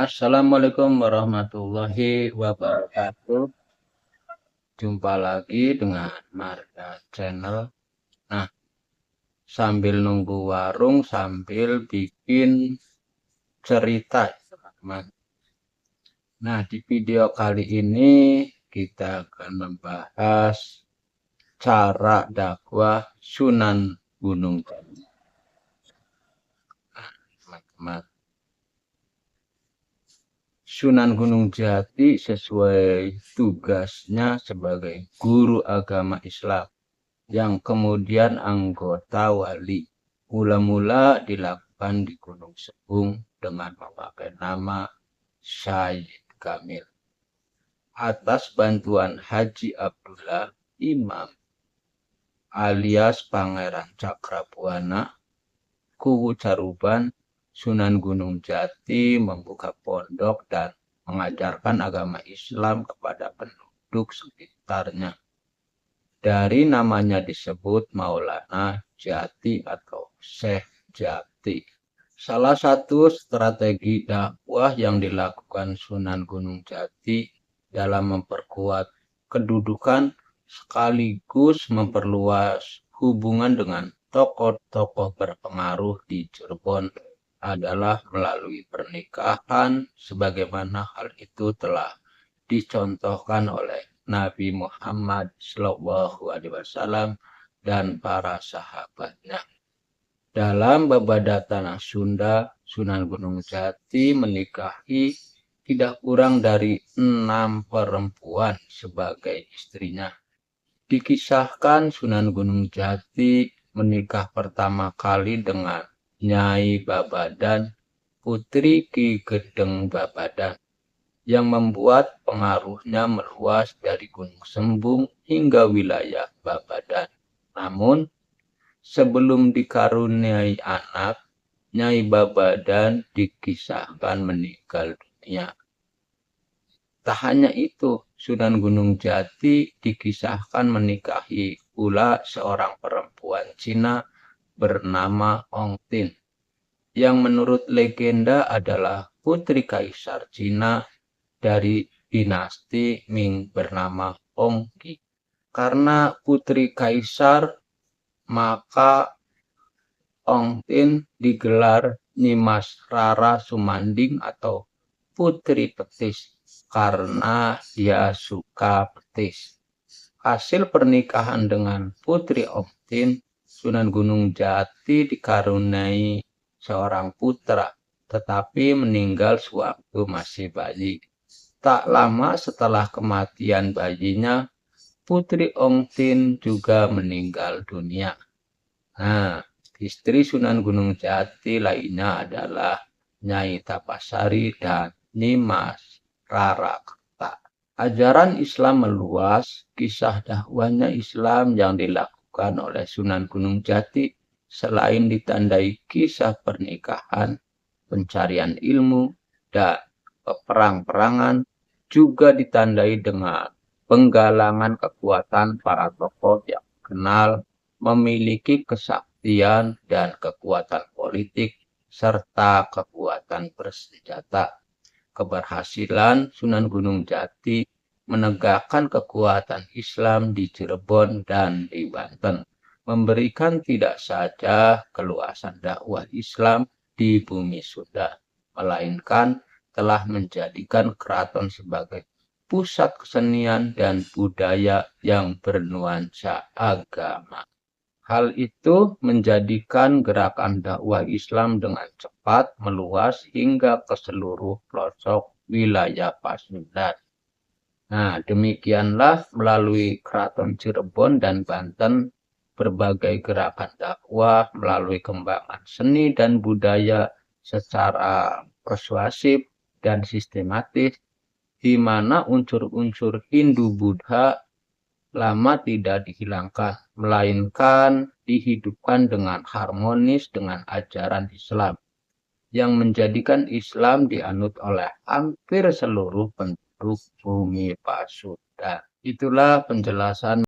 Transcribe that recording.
Assalamualaikum warahmatullahi wabarakatuh. Jumpa lagi dengan Marga Channel. Nah, sambil nunggu warung, sambil bikin cerita, teman-teman. Nah, di video kali ini kita akan membahas cara dakwah Sunan Gunung Jati. Nah, teman-teman. Sunan Gunung Jati sesuai tugasnya sebagai guru agama Islam yang kemudian anggota wali. Mula-mula dilakukan di Gunung Sebung dengan memakai nama Syed Kamil. Atas bantuan Haji Abdullah Imam alias Pangeran Cakrabuana, Kuwu Caruban, Sunan Gunung Jati membuka pondok dan mengajarkan agama Islam kepada penduduk sekitarnya. Dari namanya disebut Maulana Jati atau Syekh Jati. Salah satu strategi dakwah yang dilakukan Sunan Gunung Jati dalam memperkuat kedudukan sekaligus memperluas hubungan dengan tokoh-tokoh berpengaruh di Cirebon adalah melalui pernikahan, sebagaimana hal itu telah dicontohkan oleh Nabi Muhammad SAW dan para sahabatnya. Dalam Babada Tanah Sunda, Sunan Gunung Jati menikahi tidak kurang dari 6 perempuan sebagai istrinya. Dikisahkan Sunan Gunung Jati menikah pertama kali dengan Nyai Babadan, putri Ki Gedeng Babadan, yang membuat pengaruhnya meluas dari Gunung Sembung hingga wilayah Babadan. Namun, sebelum dikaruniai anak, Nyai Babadan dikisahkan meninggal dunia. Tak hanya itu, Sunan Gunung Jati dikisahkan menikahi pula seorang perempuan Cina bernama Ong Tin, yang menurut legenda adalah putri kaisar Cina dari dinasti Ming bernama Ong Qi. Karena putri kaisar, maka Ong Tin digelar Nyimas Rara Sumanding atau Putri Petis karena dia suka petis. Hasil pernikahan dengan Putri Ong Tin, Sunan Gunung Jati dikaruniai seorang putra, tetapi meninggal sewaktu masih bayi. Tak lama setelah kematian bayinya, Putri Ong Tin juga meninggal dunia. Nah, istri Sunan Gunung Jati lainnya adalah Nyai Tapasari dan Nyimas Rara Kerta. Ajaran Islam meluas. Kisah dakwahnya Islam yang dilakukan oleh Sunan Gunung Jati selain ditandai kisah pernikahan, pencarian ilmu, dan peperang-perangan, juga ditandai dengan penggalangan kekuatan para tokoh yang kenal memiliki kesaktian dan kekuatan politik serta kekuatan bersenjata. Keberhasilan Sunan Gunung Jati menegakkan kekuatan Islam di Cirebon dan di Banten, memberikan tidak saja keluasan dakwah Islam di bumi Sunda, melainkan telah menjadikan keraton sebagai pusat kesenian dan budaya yang bernuansa agama. Hal itu menjadikan gerakan dakwah Islam dengan cepat meluas hingga ke seluruh pelosok wilayah Pasundan. Nah, demikianlah melalui Keraton Cirebon dan Banten, berbagai gerakan dakwah melalui kembangan seni dan budaya secara persuasif dan sistematis, di mana unsur-unsur Hindu-Buddha lama tidak dihilangkan, melainkan dihidupkan dengan harmonis dengan ajaran Islam, yang menjadikan Islam dianut oleh hampir seluruh penduduk bumi Pasundan. Itulah penjelasan